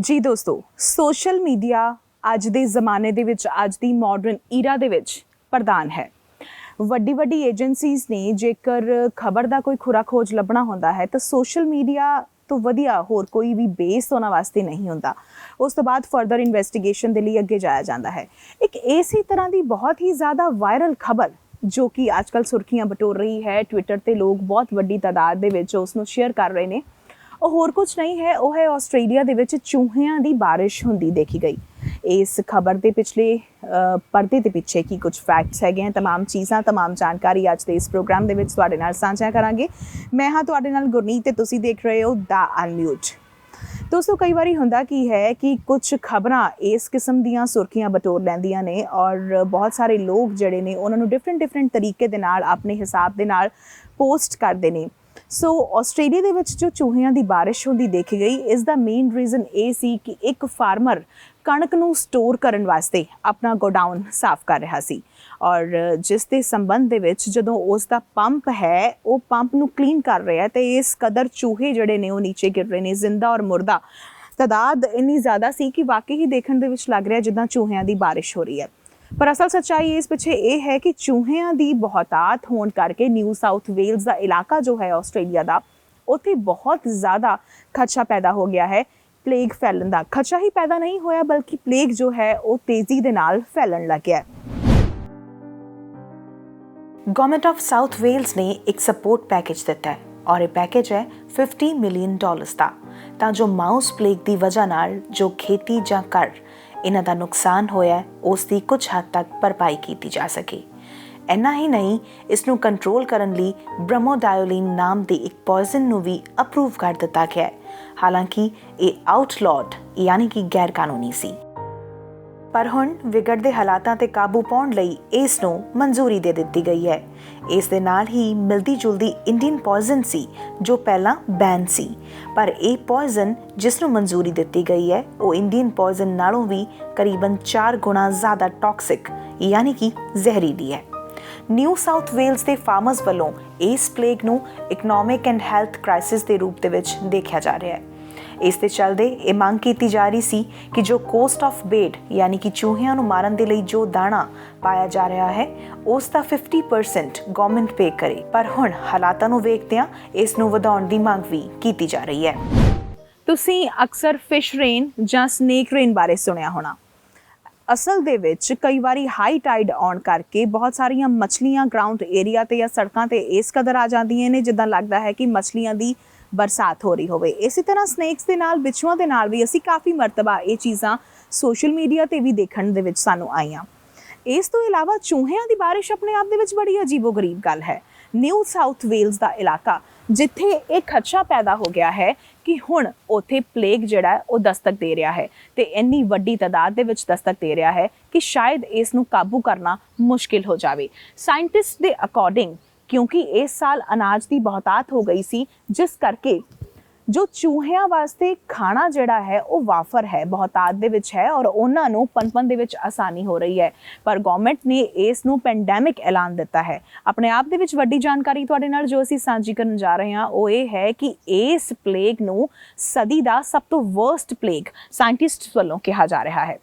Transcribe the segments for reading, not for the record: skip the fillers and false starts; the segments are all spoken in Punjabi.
ਜੀ ਦੋਸਤੋ, ਸੋਸ਼ਲ ਮੀਡੀਆ ਅੱਜ ਦੇ ਜ਼ਮਾਨੇ ਦੇ ਵਿੱਚ, ਅੱਜ ਦੀ ਮਾਡਰਨ ਈਰਾ ਦੇ ਵਿੱਚ ਪ੍ਰਧਾਨ ਹੈ। ਵੱਡੀ ਏਜੰਸੀਜ਼ ਨੇ ਜੇਕਰ ਖਬਰ ਦਾ ਕੋਈ ਖੁਰਾ ਖੋਜ ਲੱਭਣਾ ਹੁੰਦਾ ਹੈ ਤਾਂ ਸੋਸ਼ਲ ਮੀਡੀਆ ਤੋਂ ਵਧੀਆ ਹੋਰ ਕੋਈ ਵੀ ਬੇਸ ਉਹਨਾਂ ਵਾਸਤੇ ਨਹੀਂ ਹੁੰਦਾ। ਉਸ ਤੋਂ ਬਾਅਦ ਫਰਦਰ ਇਨਵੈਸਟੀਗੇਸ਼ਨ ਦੇ ਲਈ ਅੱਗੇ ਜਾਇਆ ਜਾਂਦਾ ਹੈ। ਇੱਕ ਇਸੇ ਤਰ੍ਹਾਂ ਦੀ ਬਹੁਤ ਹੀ ਜ਼ਿਆਦਾ ਵਾਇਰਲ ਖਬਰ ਜੋ ਕਿ ਅੱਜ ਕੱਲ੍ਹ ਸੁਰਖੀਆਂ ਬਟੋਰ ਰਹੀ ਹੈ, ਟਵਿੱਟਰ ਤੇ ਲੋਕ ਬਹੁਤ ਵੱਡੀ ਤਾਦਾਦ ਦੇ ਵਿੱਚ ਉਸ ਨੂੰ ਸ਼ੇਅਰ ਕਰ ਰਹੇ ਨੇ, ਉਹ ਹੋਰ ਕੁਝ ਨਹੀਂ ਹੈ, ਉਹ ਹੈ ਆਸਟ੍ਰੇਲੀਆ ਦੇ ਵਿੱਚ ਚੂਹਿਆਂ ਦੀ ਬਾਰਿਸ਼ ਹੁੰਦੀ ਦੇਖੀ ਗਈ। ਇਸ ਖਬਰ ਦੇ ਪਿਛਲੇ ਪਰਦੇ ਦੇ ਪਿੱਛੇ ਕੀ ਕੁਝ ਫੈਕਟਸ ਹੈਗੇ ਆ, ਤਮਾਮ ਚੀਜ਼ਾਂ, ਤਮਾਮ ਜਾਣਕਾਰੀ ਅੱਜ ਦੇ ਇਸ ਪ੍ਰੋਗਰਾਮ ਦੇ ਵਿੱਚ ਤੁਹਾਡੇ ਨਾਲ ਸਾਂਝਾ ਕਰਾਂਗੇ। ਮੈਂ ਹਾਂ ਤੁਹਾਡੇ ਨਾਲ ਗੁਰਨੀਤ ਤੇ ਤੁਸੀਂ ਦੇਖ ਰਹੇ ਹੋ ਦਾ ਅਨਮਿਊਟ। ਦੋਸਤੋ, ਕਈ ਵਾਰੀ ਹੁੰਦਾ ਕੀ ਹੈ ਕਿ ਕੁਝ ਖਬਰਾਂ ਇਸ ਕਿਸਮ ਦੀਆਂ ਸੁਰਖੀਆਂ ਬਟੋਰ ਲੈਂਦੀਆਂ ਨੇ ਔਰ ਬਹੁਤ ਸਾਰੇ ਲੋਕ ਜਿਹੜੇ ਨੇ ਉਹਨਾਂ ਨੂੰ ਡਿਫਰੈਂਟ ਤਰੀਕੇ ਦੇ ਨਾਲ ਆਪਣੇ ਹਿਸਾਬ ਦੇ ਨਾਲ ਪੋਸਟ ਕਰਦੇ ਨੇ। ਸੋ ਆਸਟ੍ਰੇਲੀਆ ਦੇ ਵਿੱਚ ਜੋ ਚੂਹਿਆਂ ਦੀ ਬਾਰਿਸ਼ ਹੁੰਦੀ ਦੇਖੀ ਗਈ, ਇਸ ਦਾ ਮੇਨ ਰੀਜ਼ਨ ਇਹ ਸੀ ਕਿ ਇੱਕ ਫਾਰਮਰ ਕਣਕ ਨੂੰ ਸਟੋਰ ਕਰਨ ਵਾਸਤੇ ਆਪਣਾ ਗੋਡਾਊਨ ਸਾਫ਼ ਕਰ ਰਿਹਾ ਸੀ ਔਰ ਜਿਸ ਦੇ ਸੰਬੰਧ ਦੇ ਵਿੱਚ ਜਦੋਂ ਉਸ ਦਾ ਪੰਪ ਹੈ ਉਹ ਪੰਪ ਨੂੰ ਕਲੀਨ ਕਰ ਰਿਹਾ ਤੇ ਇਸ ਕਦਰ ਚੂਹੇ ਜਿਹੜੇ ਨੇ ਉਹ ਨੀਚੇ ਗਿਰ ਰਹੇ ਨੇ, ਜ਼ਿੰਦਾ ਔਰ ਮੁਰਦਾ ਤਾਦਾਦ ਇੰਨੀ ਜ਼ਿਆਦਾ ਸੀ ਕਿ ਵਾਕਈ ਹੀ ਦੇਖਣ ਦੇ ਵਿੱਚ ਲੱਗ ਰਿਹਾ ਜਿੱਦਾਂ ਚੂਹਿਆਂ ਦੀ ਬਾਰਿਸ਼ ਹੋ ਰਹੀ ਹੈ। ਪਰ ਅਸਲ ਸੱਚਾਈ ਇਸ ਪਿੱਛੇ ਇਹ ਹੈ ਕਿ ਚੂਹਿਆਂ ਦੀ ਬਹੁਤਾਤ ਹੋਣ ਕਰਕੇ ਨਿਊ ਸਾਊਥ ਵੇਲਜ਼ ਦਾ ਇਲਾਕਾ ਜੋ ਹੈ ਆਸਟ੍ਰੇਲੀਆ ਦਾ, ਉੱਥੇ ਬਹੁਤ ਜ਼ਿਆਦਾ ਖਦਸ਼ਾ ਪੈਦਾ ਹੋ ਗਿਆ ਹੈ। ਪਲੇਗ ਫੈਲਣ ਦਾ ਖਦਸ਼ਾ ਹੀ ਪੈਦਾ ਨਹੀਂ ਹੋਇਆ ਬਲਕਿ ਪਲੇਗ ਜੋ ਹੈ ਉਹ ਤੇਜ਼ੀ ਦੇ ਨਾਲ ਫੈਲਣ ਲੱਗਿਆ। ਗਵਰਨਮੈਂਟ ਆਫ ਸਾਊਥ ਵੇਲਜ਼ ਨੇ ਇੱਕ ਸਪੋਰਟ ਪੈਕੇਜ ਦਿੱਤਾ ਹੈ ਔਰ ਇਹ ਪੈਕੇਜ ਹੈ $50 ਮਿਲੀਅਨ ਦਾ, ਤਾਂ ਜੋ ਮਾਊਸ ਪਲੇਗ ਦੀ ਵਜ੍ਹਾ ਨਾਲ ਜੋ ਖੇਤੀ ਜਾਂ ਘਰ ਇਹਨਾਂ ਦਾ ਨੁਕਸਾਨ ਹੋਇਆ ਉਸ ਦੀ ਕੁਝ ਹੱਦ ਤੱਕ ਭਰਪਾਈ ਕੀਤੀ ਜਾ ਸਕੇ। ਇੰਨਾ ਹੀ ਨਹੀਂ, ਇਸ ਨੂੰ ਕੰਟਰੋਲ ਕਰਨ ਲਈ ਬ੍ਰਮੋਡਾਇਓਲਿਨ ਨਾਮ ਦੇ ਇੱਕ ਪੋਇਜ਼ਨ ਨੂੰ ਵੀ ਅਪਰੂਵ ਕਰ ਦਿੱਤਾ ਗਿਆ ਹੈ। ਹਾਲਾਂਕਿ ਇਹ ਆਊਟਲੌਡ ਯਾਨੀ ਕਿ ਗੈਰ ਕਾਨੂੰਨੀ ਸੀ, ਪਰ ਹੁਣ ਵਿਗੜਦੇ ਹਾਲਾਤਾਂ ਤੇ ਕਾਬੂ ਪਾਉਣ ਲਈ ਇਸ ਨੂੰ ਮਨਜ਼ੂਰੀ ਦੇ ਦਿੱਤੀ ਗਈ ਹੈ। ਇਸ ਦੇ ਨਾਲ ਹੀ ਮਿਲਦੀ ਜੁਲਦੀ ਇੰਡੀਅਨ ਪੋਇਜ਼ਨ ਸੀ ਜੋ ਪਹਿਲਾਂ ਬੈਨ ਸੀ, ਪਰ ਇਹ ਪੋਇਜ਼ਨ ਜਿਸ ਨੂੰ ਮਨਜ਼ੂਰੀ ਦਿੱਤੀ ਗਈ ਹੈ ਉਹ ਇੰਡੀਅਨ ਪੋਇਜ਼ਨ ਨਾਲੋਂ ਵੀ ਕਰੀਬਨ 4 ਗੁਣਾ ਜ਼ਿਆਦਾ ਟੌਕਸਿਕ ਯਾਨੀ ਕਿ ਜ਼ਹਿਰੀਲੀ ਹੈ। ਨਿਊ ਸਾਊਥ ਵੇਲਜ਼ ਦੇ ਫਾਰਮਰਸ ਵੱਲੋਂ ਇਸ ਪਲੇਗ ਨੂੰ ਇਕਨੋਮਿਕ ਐਂਡ ਹੈਲਥ ਕ੍ਰਾਈਸਿਸ ਦੇ ਰੂਪ ਦੇ ਵਿੱਚ ਦੇਖਿਆ ਜਾ ਰਿਹਾ ਹੈ। ਇਸ ਦੇ ਚੱਲਦੇ ਇਹ ਮੰਗ ਕੀਤੀ ਜਾ ਰਹੀ ਸੀ ਕਿ ਜੋ ਕੋਸਟ ਆਫ ਬੇਟ ਯਾਨੀ ਕਿ ਚੂਹਿਆਂ ਨੂੰ ਮਾਰਨ ਦੇ ਲਈ ਜੋ ਦਾਣਾ ਪਾਇਆ ਜਾ ਰਿਹਾ ਹੈ ਉਸ ਦਾ 50% ਗਵਰਨਮੈਂਟ ਪੇ ਕਰੇ, ਪਰ ਹੁਣ ਹਾਲਾਤਾਂ ਨੂੰ ਵੇਖਦਿਆਂ ਇਸ ਨੂੰ ਵਧਾਉਣ ਦੀ ਮੰਗ ਵੀ ਕੀਤੀ ਜਾ ਰਹੀ ਹੈ। ਤੁਸੀਂ ਅਕਸਰ ਫਿਸ਼ ਰੇਨ ਜਾਂ ਸਨੇਕ ਰੇਨ ਬਾਰੇ ਸੁਣਿਆ ਹੋਣਾ। ਅਸਲ ਦੇ ਵਿੱਚ ਕਈ ਵਾਰੀ ਹਾਈ ਟਾਈਡ ਆਉਣ ਕਰਕੇ ਬਹੁਤ ਸਾਰੀਆਂ ਮੱਛਲੀਆਂ ਗਰਾਊਂਡ ਏਰੀਆ ਤੇ ਜਾਂ ਸੜਕਾਂ ਤੇ ਇਸ ਕਦਰ ਆ ਜਾਂਦੀਆਂ ਨੇ ਜਿੱਦਾਂ ਲੱਗਦਾ ਹੈ ਕਿ ਮੱਛਲੀਆਂ ਦੀ ਬਰਸਾਤ ਹੋ ਰਹੀ ਹੋਵੇ। ਇਸੇ ਤਰ੍ਹਾਂ ਸਨੇਕਸ ਦੇ ਨਾਲ, ਬਿੱਛੂਆਂ ਦੇ ਨਾਲ ਵੀ ਅਸੀਂ ਕਾਫੀ ਮਰਤਬਾ ਇਹ ਚੀਜ਼ਾਂ ਸੋਸ਼ਲ ਮੀਡੀਆ ਤੇ ਵੀ ਦੇਖਣ ਦੇ ਵਿੱਚ ਸਾਨੂੰ ਆਈਆਂ। ਇਸ ਤੋਂ ਇਲਾਵਾ ਚੂਹਿਆਂ ਦੀ ਬਾਰਿਸ਼ ਆਪਣੇ ਆਪ ਦੇ ਵਿੱਚ ਬੜੀ ਅਜੀਬੋ-ਗਰੀਬ ਗੱਲ ਹੈ। ਨਿਊ ਸਾਊਥ ਵੇਲਜ਼ ਦਾ ਇਲਾਕਾ ਜਿੱਥੇ ਇਹ ਖਦਸ਼ਾ ਪੈਦਾ ਹੋ ਗਿਆ ਹੈ ਕਿ ਹੁਣ ਉੱਥੇ ਪਲੇਗ ਜਿਹੜਾ ਉਹ ਦਸਤਕ ਦੇ ਰਿਹਾ ਹੈ ਤੇ ਇੰਨੀ ਵੱਡੀ ਤਾਦਾਦ ਦੇ ਵਿੱਚ ਦਸਤਕ ਦੇ ਰਿਹਾ ਹੈ ਕਿ ਸ਼ਾਇਦ ਇਸ ਨੂੰ ਕਾਬੂ ਕਰਨਾ ਮੁਸ਼ਕਿਲ ਹੋ ਜਾਵੇ। ਸਾਇੰਟਿਸਟ ਦੇ ਅਕੋਰਡਿੰਗ ਕਿਉਂਕਿ ਇਸ ਸਾਲ ਅਨਾਜ ਦੀ ਬਹੁਤਾਤ ਹੋ ਗਈ ਸੀ, ਜਿਸ ਕਰਕੇ ਜੋ ਚੂਹਿਆਂ ਵਾਸਤੇ ਖਾਣਾ ਜਿਹੜਾ ਹੈ ਉਹ ਵਾਫਰ ਹੈ, ਬਹੁਤਾਤ ਦੇ ਵਿੱਚ ਹੈ ਔਰ ਉਹਨਾਂ ਨੂੰ ਪਨਪਨ ਦੇ ਵਿੱਚ ਆਸਾਨੀ ਹੋ ਰਹੀ ਹੈ। ਪਰ ਗਵਰਨਮੈਂਟ ਨੇ ਇਸ ਨੂੰ ਪੈਂਡੈਮਿਕ ਐਲਾਨ ਦਿੱਤਾ ਹੈ। ਆਪਣੇ ਆਪ ਦੇ ਵਿੱਚ ਵੱਡੀ ਜਾਣਕਾਰੀ ਤੁਹਾਡੇ ਨਾਲ ਜੋ ਅਸੀਂ ਸਾਂਝੀ ਕਰਨ ਜਾ ਰਹੇ ਹਾਂ ਉਹ ਇਹ ਹੈ ਕਿ ਇਸ ਪਲੇਗ ਨੂੰ ਸਦੀ ਦਾ ਸਭ ਤੋਂ ਵਰਸਟ ਪਲੇਗ ਸਾਇੰਟਿਸਟਸ ਵੱਲੋਂ ਕਿਹਾ ਜਾ ਰਿਹਾ ਹੈ।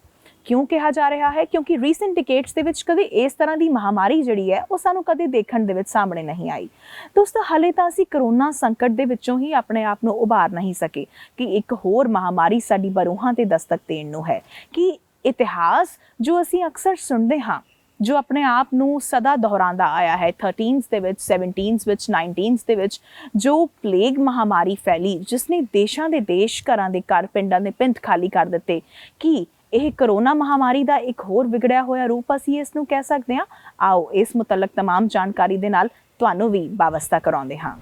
ਕਿਉਂ ਕਿਹਾ ਜਾ ਰਿਹਾ ਹੈ? ਕਿਉਂਕਿ ਰੀਸੈਂਟ ਡਿਕੇਡਸ ਦੇ ਵਿੱਚ ਕਦੇ ਇਸ ਤਰ੍ਹਾਂ ਦੀ ਮਹਾਮਾਰੀ ਜਿਹੜੀ ਹੈ ਉਹ ਸਾਨੂੰ ਕਦੇ ਦੇਖਣ ਦੇ ਵਿੱਚ ਸਾਹਮਣੇ ਨਹੀਂ ਆਈ। ਦੋਸਤੋ, ਹਾਲੇ ਤਾਂ ਅਸੀਂ ਕਰੋਨਾ ਸੰਕਟ ਦੇ ਵਿੱਚੋਂ ਹੀ ਆਪਣੇ ਆਪ ਨੂੰ ਉਭਾਰ ਨਹੀਂ ਸਕੇ ਕਿ ਇੱਕ ਹੋਰ ਮਹਾਮਾਰੀ ਸਾਡੀ ਬਰੂਹਾਂ ਤੇ ਦਸਤਕ ਦੇਣ ਨੂੰ ਹੈ। ਕਿ ਇਤਿਹਾਸ ਜੋ ਅਸੀਂ ਅਕਸਰ ਸੁਣਦੇ ਹਾਂ, ਜੋ ਆਪਣੇ ਆਪ ਨੂੰ ਸਦਾ ਦੁਹਰਾਉਂਦਾ ਆਇਆ ਹੈ, 13s ਦੇ ਵਿੱਚ, 17s ਵਿੱਚ, 19s ਦੇ ਵਿੱਚ ਜੋ ਪਲੇਗ ਮਹਾਮਾਰੀ ਫੈਲੀ ਜਿਸ ਨੇ ਦੇਸ਼ਾਂ ਦੇ ਦੇਸ਼, ਘਰਾਂ ਦੇ ਘਰ, ਪਿੰਡਾਂ ਦੇ ਪਿੰਡ ਖਾਲੀ ਕਰ ਦਿੱਤੇ, ਕਿ ਇਹ ਕਰੋਨਾ ਮਹਾਮਾਰੀ ਦਾ ਇੱਕ ਹੋਰ ਵਿਗੜਿਆ ਹੋਇਆ ਰੂਪ ਅਸੀਂ ਇਸ ਨੂੰ ਕਹਿ ਸਕਦੇ ਹਾਂ। ਆਓ ਇਸ ਮੁਤਲਕ ਤਮਾਮ ਜਾਣਕਾਰੀ ਦੇ ਨਾਲ ਤੁਹਾਨੂੰ ਵੀ ਵਾਬਸਤਾ ਕਰਾਉਂਦੇ ਹਾਂ।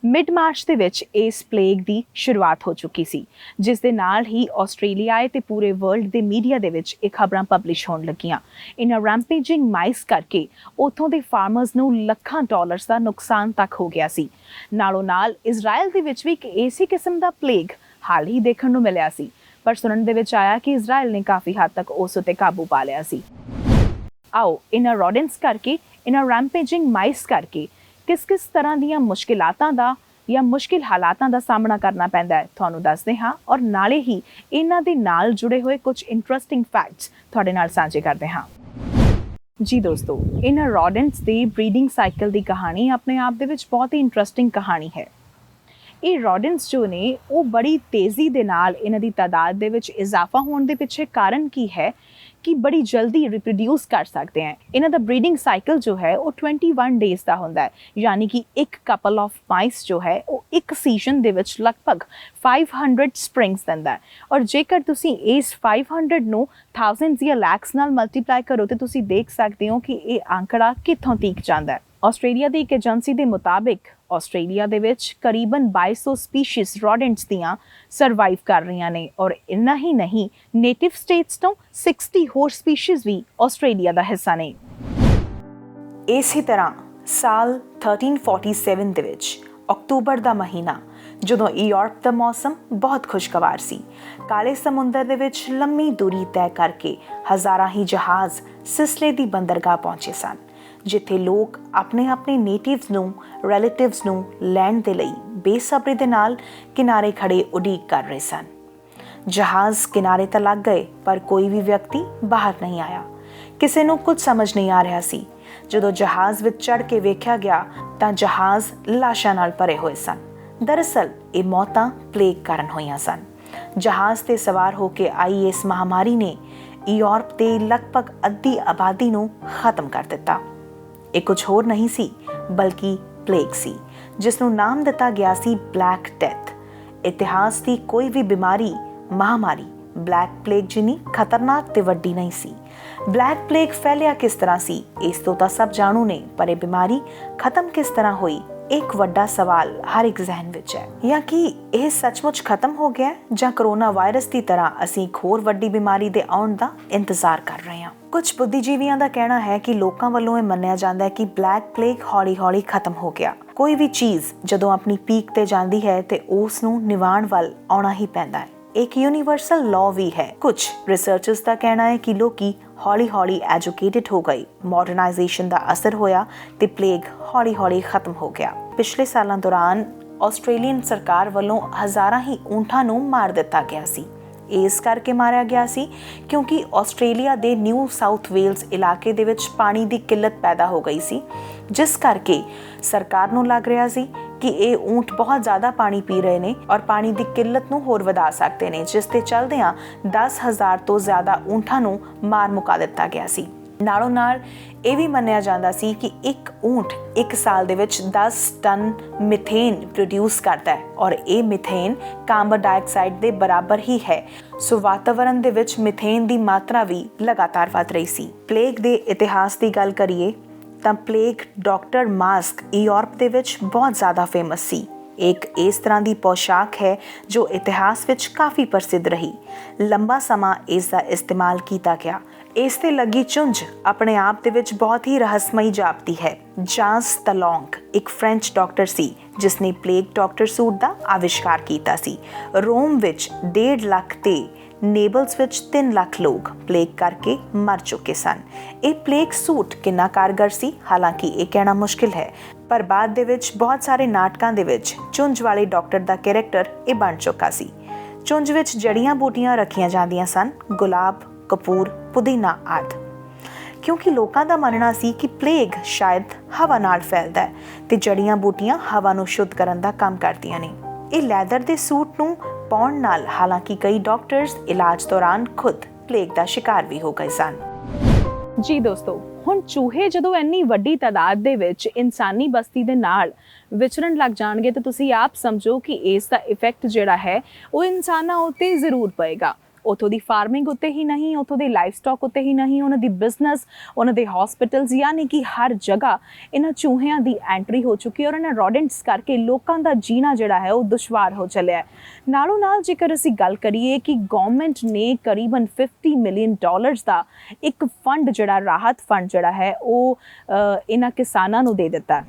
ਮਿਡ ਮਾਰਚ ਦੇ ਵਿੱਚ ਇਸ ਪਲੇਗ ਦੀ ਸ਼ੁਰੂਆਤ ਹੋ ਚੁੱਕੀ ਸੀ, ਜਿਸ ਦੇ ਨਾਲ ਹੀ ਆਸਟ੍ਰੇਲੀਆ ਤੇ ਪੂਰੇ ਵਰਲਡ ਦੇ ਮੀਡੀਆ ਦੇ ਵਿੱਚ ਇਹ ਖਬਰਾਂ ਪਬਲਿਸ਼ ਹੋਣ ਲੱਗੀਆਂ। ਇਹਨਾਂ ਰੈਂਪੇਜਿੰਗ ਮਾਈਸ ਕਰਕੇ ਉੱਥੋਂ ਦੇ ਫਾਰਮਰਸ ਨੂੰ ਲੱਖਾਂ ਡਾਲਰਸ ਦਾ ਨੁਕਸਾਨ ਤੱਕ ਹੋ ਗਿਆ ਸੀ। ਨਾਲੋਂ ਨਾਲ ਇਜ਼ਰਾਈਲ ਦੇ ਵਿੱਚ ਵੀ ਇੱਕ ਇਸੇ ਕਿਸਮ ਦਾ ਪਲੇਗ ਹਾਲ ਹੀ ਦੇਖਣ ਨੂੰ ਮਿਲਿਆ ਸੀ, ਪਰ ਸੁਣਨ ਦੇ ਵਿੱਚ ਆਇਆ ਕਿ ਇਜ਼ਰਾਈਲ ਨੇ ਕਾਫੀ ਹੱਦ ਤੱਕ ਉਸ ਉੱਤੇ ਕਾਬੂ ਪਾ ਲਿਆ ਸੀ। ਆਓ ਇਹਨਾਂ ਰੋਡੈਂਟਸ ਕਰਕੇ, ਇਹਨਾਂ ਰੈਂਪੇਜਿੰਗ ਮਾਈਸ ਕਰਕੇ ਕਿਸ ਤਰ੍ਹਾਂ ਦੀਆਂ ਮੁਸ਼ਕਿਲਾਤਾਂ ਦਾ ਜਾਂ ਮੁਸ਼ਕਿਲ ਹਾਲਾਤਾਂ ਦਾ ਸਾਹਮਣਾ ਕਰਨਾ ਪੈਂਦਾ ਹੈ, ਤੁਹਾਨੂੰ ਦੱਸਦੇ ਹਾਂ ਔਰ ਨਾਲੇ ਹੀ ਇਹਨਾਂ ਦੇ ਨਾਲ ਜੁੜੇ ਹੋਏ ਕੁਝ ਇੰਟਰਸਟਿੰਗ ਫੈਕਟਸ ਤੁਹਾਡੇ ਨਾਲ ਸਾਂਝੇ ਕਰਦੇ ਹਾਂ। ਜੀ ਦੋਸਤੋ, ਇਹਨਾਂ ਰੋਡੈਂਟਸ ਦੇ ਬਰੀਡਿੰਗ ਸਾਈਕਲ ਦੀ ਕਹਾਣੀ ਆਪਣੇ ਆਪ ਦੇ ਵਿੱਚ ਬਹੁਤ ਹੀ ਇੰਟਰਸਟਿੰਗ ਕਹਾਣੀ ਹੈ। ਇਹ ਰੋਡੈਂਟਸ ਜੋ ਨੇ ਉਹ ਬੜੀ ਤੇਜ਼ੀ ਦੇ ਨਾਲ ਇਹਨਾਂ ਦੀ ਤਾਦਾਦ ਦੇ ਵਿੱਚ ਇਜ਼ਾਫਾ ਹੋਣ ਦੇ ਪਿੱਛੇ ਕਾਰਨ ਕੀ ਹੈ ਕਿ ਬੜੀ ਜਲਦੀ ਰਿਪਰੋਡਿਊਸ ਕਰ ਸਕਦੇ हैं। ਇਹਨਾਂ ਦਾ ਬਰੀਡਿੰਗ ਸਾਈਕਲ ਜੋ ਹੈ ਉਹ 21 ਡੇਜ਼ ਦਾ ਹੁੰਦਾ ਹੈ, ਯਾਨੀ ਕਿ ਇੱਕ ਕਪਲ ਆਫ ਮਾਈਸ ਜੋ ਹੈ ਉਹ ਇੱਕ ਸੀਜ਼ਨ ਦੇ ਵਿੱਚ ਲਗਭਗ 500 ਸਪ੍ਰਿੰਗਸ ਦਿੰਦਾ ਹੈ। ਔਰ ਜੇਕਰ ਤੁਸੀਂ ਇਸ 500 ਨੂੰ ਥਾਊਜ਼ੈਂਡਸ ਜਾਂ ਲੈਕਸ ਨਾਲ ਮਲਟੀਪਲਾਈ ਕਰੋ ਤੇ ਤੁਸੀਂ ਦੇਖ ਸਕਦੇ ਹੋ ਕਿ ਇਹ ਅੰਕੜਾ ਕਿੱਥੋਂ ਤੀਕ ਜਾਂਦਾ ਹੈ। ਆਸਟ੍ਰੇਲੀਆ ਦੀ ਇੱਕ ਏਜੰਸੀ ਦੇ ਮੁਤਾਬਿਕ ਆਸਟ੍ਰੇਲੀਆ ਦੇ ਵਿੱਚ ਕਰੀਬਨ 2200 ਸਪੀਸ਼ੀਜ਼ ਰੋਡੈਂਟਸ ਦੀਆਂ ਸਰਵਾਈਵ ਕਰ ਰਹੀਆਂ ਨੇ ਔਰ ਇੰਨਾ ਹੀ ਨਹੀਂ, ਨੇਟਿਵ ਸਟੇਟਸ ਤੋਂ 60 ਹੋਰ ਸਪੀਸ਼ੀਜ਼ ਵੀ ਆਸਟ੍ਰੇਲੀਆ ਦਾ ਹਿੱਸਾ ਨੇ। ਇਸੇ ਤਰ੍ਹਾਂ ਸਾਲ 1347 ਦੇ ਵਿੱਚ ਅਕਤੂਬਰ ਦਾ ਮਹੀਨਾ, ਜਦੋਂ ਯੂਰਪ ਦਾ ਮੌਸਮ ਬਹੁਤ ਖੁਸ਼ਗਵਾਰ ਸੀ, ਕਾਲੇ ਸਮੁੰਦਰ ਦੇ ਵਿੱਚ ਲੰਮੀ ਦੂਰੀ ਤੈਅ ਕਰਕੇ ਹਜ਼ਾਰਾਂ ਹੀ ਜਹਾਜ਼ ਸਿਸਲੇ ਦੀ ਬੰਦਰਗਾਹ ਪਹੁੰਚੇ ਸਨ, ਜਿੱਥੇ ਲੋਕ ਆਪਣੇ ਨੇਟਿਵਸ ਨੂੰ, ਰਿਲੇਟਿਵਸ ਨੂੰ ਲੈਣ ਦੇ ਲਈ ਬੇਸਬਰੀ ਦੇ ਨਾਲ ਕਿਨਾਰੇ ਖੜੇ ਉਡੀਕ ਕਰ ਰਹੇ ਸਨ। ਜਹਾਜ਼ ਕਿਨਾਰੇ ਤਾਂ ਲੱਗ ਗਏ ਪਰ ਕੋਈ ਵੀ ਵਿਅਕਤੀ ਬਾਹਰ ਨਹੀਂ ਆਇਆ। ਕਿਸੇ ਨੂੰ ਕੁਝ ਸਮਝ ਨਹੀਂ ਆ ਰਿਹਾ ਸੀ। ਜਦੋਂ ਜਹਾਜ਼ ਵਿੱਚ ਚੜ੍ਹ ਕੇ ਵੇਖਿਆ ਗਿਆ ਤਾਂ ਜਹਾਜ਼ ਲਾਸ਼ਾਂ ਨਾਲ ਭਰੇ ਹੋਏ ਸਨ। ਦਰਅਸਲ ਇਹ ਮੌਤਾਂ ਪਲੇਗ ਕਾਰਨ ਹੋਈਆਂ ਸਨ। ਜਹਾਜ਼ ਤੇ ਸਵਾਰ ਹੋ ਕੇ ਆਈ ਇਸ ਮਹਾਮਾਰੀ ਨੇ ਯੂਰਪ ਦੇ ਲਗਭਗ ਅੱਧੀ ਆਬਾਦੀ ਨੂੰ ਖਤਮ ਕਰ ਦਿੱਤਾ। ਇਹ ਕੁਝ ਹੋਰ ਨਹੀਂ ਸੀ ਬਲਕਿ ਪਲੇਗ ਸੀ, ਜਿਸ ਨੂੰ ਨਾਮ ਦਿੱਤਾ ਗਿਆ ਸੀ ਬਲੈਕ ਡੈਥ। ਇਤਿਹਾਸ ਦੀ ਕੋਈ ਵੀ ਬਿਮਾਰੀ, ਮਹਾਮਾਰੀ ਬਲੈਕ ਪਲੇਗ ਜਿੰਨੀ ਖਤਰਨਾਕ ਤੇ ਵੱਡੀ ਨਹੀਂ ਸੀ। ਬਲੈਕ ਪਲੇਗ ਫੈਲਿਆ ਕਿਸ ਤਰ੍ਹਾਂ ਸੀ, ਇਸ ਤੋਂ ਤਾਂ ਸਭ ਜਾਣੂ ਨੇ, ਪਰ ਇਹ ਬਿਮਾਰੀ ਖਤਮ ਕਿਸ ਤਰ੍ਹਾਂ ਹੋਈ, ਇੱਕ ਵੱਡਾ ਸਵਾਲ ਹਰ ਇੱਕ ਜ਼ਿਹਨ ਵਿੱਚ ਹੈ। ਜਾਂ ਕਿ ਇਹ ਸੱਚਮੁੱਚ ਖਤਮ ਹੋ ਗਿਆ ਜਾਂ ਕਰੋਨਾ ਵਾਇਰਸ ਦੀ ਤਰ੍ਹਾਂ ਅਸੀਂ ਇੱਕ ਹੋਰ ਵੱਡੀ ਬਿਮਾਰੀ ਦੇ ਆਉਣ ਦਾ ਇੰਤਜ਼ਾਰ ਕਰ ਰਹੇ ਹਾਂ। ਕੁਝ ਬੁੱਧੀਜੀਵੀਆਂ ਦਾ ਕਹਿਣਾ ਹੈ ਕਿ ਲੋਕਾਂ ਵੱਲੋਂ ਇਹ ਮੰਨਿਆ ਜਾਂਦਾ ਹੈ ਕਿ ਬਲੈਕ ਪਲੇਗ ਹੌਲੀ-ਹੌਲੀ ਖਤਮ ਹੋ ਗਿਆ। ਕੋਈ ਵੀ ਚੀਜ਼ ਜਦੋਂ ਆਪਣੀ ਪੀਕ ਤੇ ਜਾਂਦੀ ਹੈ ਤੇ ਉਸ ਨੂੰ ਨਿਵਾਣ ਵੱਲ ਆਉਣਾ ਹੀ ਪੈਂਦਾ ਹੈ। ਇੱਕ ਯੂਨੀਵਰਸਲ ਲਾਅ ਵੀ ਹੈ। ਕੁਝ ਰਿਸਰਚਰਸ ਦਾ ਕਹਿਣਾ ਹੈ ਕਿ ਲੋਕੀ ਹੌਲੀ-ਹੌਲੀ ਐਜੂਕੇਟਿਡ ਹੋ ਗਏ, ਮਾਡਰਨਾਈਜੇਸ਼ਨ ਦਾ ਅਸਰ ਹੋਇਆ ਤੇ ਪਲੇਗ ਹੌਲੀ-ਹੌਲੀ ਖਤਮ ਹੋ ਗਿਆ। ਪਿਛਲੇ ਸਾਲਾਂ ਦੌਰਾਨ ਆਸਟ੍ਰੇਲੀਅਨ ਸਰਕਾਰ ਵੱਲੋਂ ਹਜ਼ਾਰਾਂ ਹੀ ਊਂਠਾਂ ਨੂੰ ਮਾਰ ਦਿੱਤਾ ਗਿਆ ਸੀ। ਇਸ ਕਰਕੇ ਮਾਰਿਆ ਗਿਆ ਸੀ ਕਿਉਂਕਿ ਆਸਟ੍ਰੇਲੀਆ ਦੇ ਨਿਊ ਸਾਊਥ ਵੇਲਸ ਇਲਾਕੇ ਦੇ ਵਿੱਚ ਪਾਣੀ ਦੀ ਕਿੱਲਤ ਪੈਦਾ ਹੋ ਗਈ ਸੀ, ਜਿਸ ਕਰਕੇ ਸਰਕਾਰ ਨੂੰ ਲੱਗ ਰਿਹਾ ਸੀ ਕਿ ਇਹ ਊਂਠ ਬਹੁਤ ਜ਼ਿਆਦਾ ਪਾਣੀ ਪੀ ਰਹੇ ਨੇ ਔਰ ਪਾਣੀ ਦੀ ਕਿੱਲਤ ਨੂੰ ਹੋਰ ਵਧਾ ਸਕਦੇ ਨੇ, ਜਿਸ ਦੇ ਚਲਦਿਆਂ 10,000 ਤੋਂ ਜ਼ਿਆਦਾ ਊਂਠਾਂ ਨੂੰ ਮਾਰ ਮੁਕਾ ਦਿੱਤਾ ਗਿਆ ਸੀ। ਨਾਲੋਂ ਨਾਲ ਇਹ ਵੀ ਮੰਨਿਆ ਜਾਂਦਾ ਸੀ ਕਿ ਇੱਕ ਊਂਠ ਇੱਕ ਸਾਲ ਦੇ ਵਿੱਚ 10 ਟਨ ਮਿਥੇਨ ਪ੍ਰੋਡਿਊਸ ਕਰਦਾ ਹੈ ਔਰ ਇਹ ਮਿਥੇਨ ਕਾਰਬਨ ਡਾਈਆਕਸਾਈਡ ਦੇ ਬਰਾਬਰ ਹੀ ਹੈ। ਸੋ ਵਾਤਾਵਰਣ ਦੇ ਵਿੱਚ ਮਿਥੇਨ ਦੀ ਮਾਤਰਾ ਵੀ ਲਗਾਤਾਰ ਵਧ ਰਹੀ ਸੀ। ਪਲੇਗ ਦੇ ਇਤਿਹਾਸ ਦੀ ਗੱਲ ਕਰੀਏ ਤਾਂ ਪਲੇਗ ਡਾਕਟਰ ਮਾਸਕ ਯੂਰਪ ਦੇ ਵਿੱਚ ਬਹੁਤ ਜ਼ਿਆਦਾ ਫੇਮਸ ਸੀ। ਇੱਕ ਇਸ ਤਰ੍ਹਾਂ ਦੀ ਪੋਸ਼ਾਕ ਹੈ ਜੋ ਇਤਿਹਾਸ ਵਿੱਚ ਕਾਫੀ ਪ੍ਰਸਿੱਧ ਰਹੀ। ਲੰਬਾ ਸਮਾਂ ਇਸ ਦਾ ਇਸਤੇਮਾਲ ਕੀਤਾ ਗਿਆ। ਇਸ ਤੇ ਲੱਗੀ ਚੁੰਝ ਆਪਣੇ ਆਪ ਦੇ ਵਿੱਚ ਬਹੁਤ ਹੀ ਰਹੱਸਮਈ ਜਾਪਦੀ ਹੈ। ਜਾਂਸ ਤਲੋਂਗ ਇੱਕ ਫ੍ਰੈਂਚ ਡਾਕਟਰ ਸੀ ਜਿਸ ਨੇ ਪਲੇਗ ਡਾਕਟਰ ਸੂਟ ਦਾ ਆਵਿਸ਼ਕਾਰ ਕੀਤਾ ਸੀ। ਰੋਮ ਵਿੱਚ 1.5 ਲੱਖ ਤੇ ਨੇਬਲਸ ਵਿੱਚ 3 ਲੱਖ ਲੋਕ ਪਲੇਗ ਕਰਕੇ ਮਰ ਚੁੱਕੇ ਸਨ। ਇਹ ਪਲੇਗ ਸੂਟ ਕਿੰਨਾ ਕਾਰਗਰ ਸੀ, ਹਾਲਾਂਕਿ ਇਹ ਕਹਿਣਾ ਮੁਸ਼ਕਿਲ ਹੈ, ਪਰ ਬਾਅਦ ਦੇ ਵਿੱਚ ਬਹੁਤ ਸਾਰੇ ਨਾਟਕਾਂ ਦੇ ਵਿੱਚ ਚੁੰਝ ਵਾਲੇ ਡਾਕਟਰ ਦਾ ਕੈਰੈਕਟਰ ਇਹ ਬਣ ਚੁੱਕਾ ਸੀ। ਚੁੰਝ ਵਿੱਚ ਜੜੀਆਂ ਬੂਟੀਆਂ ਰੱਖੀਆਂ ਜਾਂਦੀਆਂ ਸਨ, ਗੁਲਾਬ, ਕਪੂਰ, ਪੁਦੀਨਾ ਆਦਿ, ਕਿਉਂਕਿ ਲੋਕਾਂ ਦਾ ਮੰਨਣਾ ਸੀ ਕਿ ਪਲੇਗ ਸ਼ਾਇਦ ਹਵਾ ਨਾਲ ਫੈਲਦਾ ਹੈ ਤੇ ਜੜੀਆਂ ਬੂਟੀਆਂ ਹਵਾ ਨੂੰ ਸ਼ੁੱਧ ਕਰਨ ਦਾ ਕੰਮ ਕਰਦੀਆਂ ਨੇ। ਇਹ ਲੈਦਰ ਦੇ ਸੂਟ ਨੂੰ ਪਾਉਣ ਨਾਲ ਹਾਲਾਂਕਿ ਕਈ ਡਾਕਟਰਸ ਇਲਾਜ ਦੌਰਾਨ ਖੁਦ ਪਲੇਗ ਦਾ ਸ਼ਿਕਾਰ ਵੀ ਹੋ ਗਏ ਸਨ। ਜੀ ਦੋਸਤੋ, ਹੁਣ ਚੂਹੇ ਜਦੋਂ ਇੰਨੀ ਵੱਡੀ ਤਾਦਾਦ ਦੇ ਵਿੱਚ ਇਨਸਾਨੀ ਬਸਤੀ ਦੇ ਨਾਲ ਵਿਚਰਨ ਲੱਗ ਜਾਣਗੇ ਤਾਂ ਤੁਸੀਂ ਆਪ ਸਮਝੋ ਕਿ ਇਸ ਦਾ ਇਫੈਕਟ ਜਿਹੜਾ ਹੈ ਉਹ ਇਨਸਾਨਾਂ ਉੱਤੇ ਜ਼ਰੂਰ ਪਏਗਾ। ਉੱਥੋਂ ਦੀ ਫਾਰਮਿੰਗ ਉੱਤੇ ਹੀ ਨਹੀਂ, ਉੱਥੋਂ ਦੇ ਲਾਈਫ ਸਟਾਕ ਉੱਤੇ ਹੀ ਨਹੀਂ, ਉਹਨਾਂ ਦੀ ਬਿਜ਼ਨਸ, ਉਹਨਾਂ ਦੇ ਹਸਪੀਟਲਸ, ਯਾਨੀ ਕਿ ਹਰ ਜਗ੍ਹਾ ਇਹਨਾਂ ਚੂਹਿਆਂ ਦੀ ਐਂਟਰੀ ਹੋ ਚੁੱਕੀ ਹੈ ਔਰ ਇਹਨਾਂ ਰੋਡੈਂਟਸ ਕਰਕੇ ਲੋਕਾਂ ਦਾ ਜੀਣਾ ਜਿਹੜਾ ਹੈ ਉਹ ਦੁਸ਼ਵਾਰ ਹੋ ਚੱਲਿਆ ਹੈ। ਨਾਲੋਂ ਨਾਲ ਜੇਕਰ ਅਸੀਂ ਗੱਲ ਕਰੀਏ ਕਿ ਗਵਰਨਮੈਂਟ ਨੇ ਕਰੀਬਨ $50 ਮਿਲੀਅਨ ਦਾ ਇੱਕ ਫੰਡ ਜਿਹੜਾ ਰਾਹਤ ਫੰਡ ਜਿਹੜਾ ਹੈ ਉਹ ਇਹਨਾਂ ਕਿਸਾਨਾਂ ਨੂੰ ਦੇ ਦਿੱਤਾ।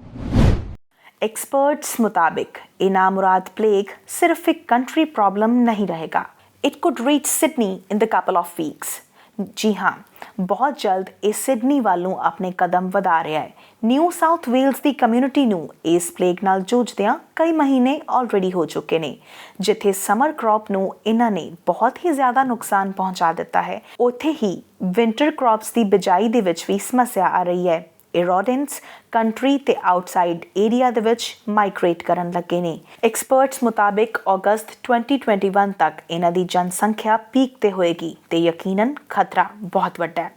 ਐਕਸਪਰਟਸ ਮੁਤਾबिक ਇਹ ਨਾਮੁਰਾਦ ਪਲੇਗ ਸਿਰਫ ਇੱਕ ਕੰਟਰੀ ਪ੍ਰੋਬਲਮ ਨਹੀਂ ਰਹੇਗਾ। It could reach Sydney in the couple of weeks. ਜੀ ਹਾਂ, ਬਹੁਤ ਜਲਦ ਇਹ ਸਿਡਨੀ ਵੱਲ ਨੂੰ ਆਪਣੇ ਕਦਮ ਵਧਾ ਰਿਹਾ ਹੈ। ਨਿਊ ਸਾਊਥ ਵੇਲਸ ਦੀ ਕਮਿਊਨਿਟੀ ਨੂੰ ਇਸ ਪਲੇਗ ਨਾਲ ਜੂਝਦਿਆਂ ਕਈ ਮਹੀਨੇ ਆਲਰੇਡੀ ਹੋ ਚੁੱਕੇ ਨੇ। ਜਿੱਥੇ ਸਮਰ ਕ੍ਰੌਪ ਨੂੰ ਇਹਨਾਂ ਨੇ ਬਹੁਤ ਹੀ ਜ਼ਿਆਦਾ ਨੁਕਸਾਨ ਪਹੁੰਚਾ ਦਿੱਤਾ ਹੈ, ਉੱਥੇ ਹੀ ਵਿੰਟਰ ਕ੍ਰੌਪਸ ਦੀ ਬਿਜਾਈ ਦੇ ਵਿੱਚ ਵੀ ਸਮੱਸਿਆ ਆ ਰਹੀ ਹੈ। ਇਹ ਰੋਡੈਂਟਸ ਕੰਟਰੀ ਤੇ ਆਊਟਸਾਈਡ ਏਰੀਆ ਦੇ ਵਿੱਚ ਮਾਈਗ੍ਰੇਟ ਕਰਨ ਲੱਗੇ ਨੇ। ਐਕਸਪਰਟਸ ਮੁਤਾਬਿਕ ਅਗਸਤ 2021 ਤੱਕ ਇਹਨਾਂ ਦੀ ਜਨਸੰਖਿਆ ਪੀਕ ਤੇ ਹੋਏਗੀ ਤੇ ਯਕੀਨਨ ਖਤਰਾ ਬਹੁਤ ਵੱਡਾ ਹੈ।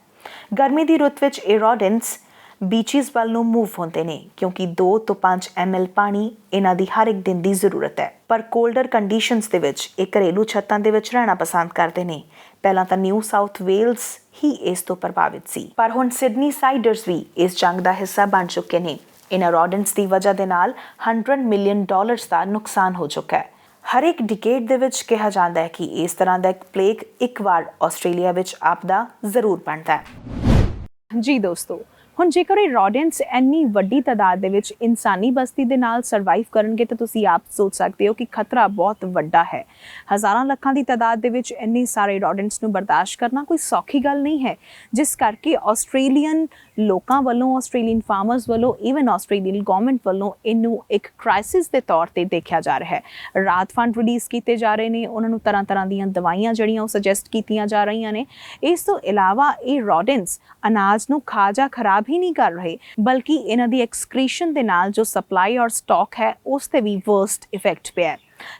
ਗਰਮੀ ਦੀ ਰੁੱਤ ਵਿੱਚ ਇਹ ਰੋਡੈਂਟਸ ਬੀਚਿਸ ਵੱਲ ਨੂੰ ਮੂਵ ਹੁੰਦੇ ਨੇ ਕਿਉਂਕਿ 2 ਤੋਂ 5 ml ਪਾਣੀ ਇਹਨਾਂ ਦੀ ਹਰ ਇੱਕ ਦਿਨ ਦੀ ਜ਼ਰੂਰਤ ਹੈ। ਪਰ ਕੋਲਡਰ ਕੰਡੀਸ਼ਨਸ ਦੇ ਵਿੱਚ ਇਹ ਘਰੇਲੂ ਛੱਤਾਂ ਦੇ ਵਿੱਚ ਰਹਿਣਾ ਪਸੰਦ ਕਰਦੇ ਨੇ। ਪਹਿਲਾਂ ਤਾਂ ਨਿਊ ਸਾਊਥ ਵੇਲਸ ਹੀ ਇਸ ਤੋਂ ਪ੍ਰਭਾਵਿਤ ਸੀ, ਪਰ ਹੁਣ ਸਿਡਨੀ ਸਾਈਡਰਸ ਵੀ ਇਸ ਜੰਗ ਦਾ ਹਿੱਸਾ ਬਣ ਚੁੱਕੇ ਨੇ। ਇਹਨਾਂ ਰੋਡੈਂਟਸ ਦੀ ਵਜ੍ਹਾ ਦੇ ਨਾਲ $100 ਮਿਲੀਅਨ ਦਾ ਨੁਕਸਾਨ ਹੋ ਚੁੱਕਾ ਹੈ। ਹਰ ਇੱਕ ਡਿਕੇਡ ਦੇ ਵਿੱਚ ਕਿਹਾ ਜਾਂਦਾ ਹੈ ਕਿ ਇਸ ਤਰ੍ਹਾਂ ਦਾ ਇੱਕ ਪਲੇਗ ਇੱਕ ਵਾਰ ਆਸਟ੍ਰੇਲੀਆ ਵਿੱਚ ਆਪਦਾ ਜ਼ਰੂਰ ਬਣਦਾ ਹੈ। ਜੀ ਦੋਸਤੋ, ਹੁਣ ਜੇਕਰ ਇਹ ਰੋਡੈਂਟਸ ਇੰਨੀ ਵੱਡੀ ਤਾਦਾਦ ਦੇ ਵਿੱਚ ਇਨਸਾਨੀ ਬਸਤੀ ਦੇ ਨਾਲ ਸਰਵਾਈਵ ਕਰਨਗੇ ਤਾਂ ਤੁਸੀਂ ਆਪ ਸੋਚ ਸਕਦੇ ਹੋ ਕਿ ਖਤਰਾ ਬਹੁਤ ਵੱਡਾ ਹੈ। ਹਜ਼ਾਰਾਂ ਲੱਖਾਂ ਦੀ ਤਾਦਾਦ ਦੇ ਵਿੱਚ ਇੰਨੇ ਸਾਰੇ ਰੋਡੈਂਟਸ ਨੂੰ ਬਰਦਾਸ਼ਤ ਕਰਨਾ ਕੋਈ ਸੌਖੀ ਗੱਲ ਨਹੀਂ ਹੈ, ਜਿਸ ਕਰਕੇ ਆਸਟ੍ਰੇਲੀਅਨ ਲੋਕਾਂ ਵੱਲੋਂ, ਆਸਟ੍ਰੇਲੀਅਨ ਫਾਰਮਰਸ ਵੱਲੋਂ, ਈਵਨ ਆਸਟ੍ਰੇਲੀਅਨ ਗਵਰਨਮੈਂਟ ਵੱਲੋਂ ਇਹਨੂੰ ਇੱਕ ਕ੍ਰਾਈਸਿਸ ਦੇ ਤੌਰ ਤੇ ਦੇਖਿਆ ਜਾ ਰਿਹਾ ਹੈ। ਰਾਹਤ ਫੰਡ ਰਿਲੀਜ਼ ਕੀਤੇ ਜਾ ਰਹੇ ਨੇ, ਉਹਨਾਂ ਨੂੰ ਤਰ੍ਹਾਂ ਦੀਆਂ ਦਵਾਈਆਂ ਜਿਹੜੀਆਂ ਉਹ ਸੁਜੈਸਟ ਕੀਤੀਆਂ ਜਾ ਰਹੀਆਂ ਨੇ। ਇਸ ਤੋਂ ਇਲਾਵਾ ਇਹ ਰੋਡੈਂਟਸ ਅਨਾਜ ਨੂੰ ਖਾ ਜਾਂ ਖਰਾਬ ਹੀ ਨਹੀਂ ਕਰ ਰਹੇ, ਬਲਕਿ ਇਹਨਾਂ ਦੀ ਐਕਸਕ੍ਰੀਸ਼ਨ ਦੇ ਨਾਲ ਜੋ ਸਪਲਾਈ ਔਰ ਸਟਾਕ ਹੈ ਉਸ ਤੇ ਵੀ ਵਰਸਟ ਇਫੈਕਟ ਪਿਆ ਹੈ।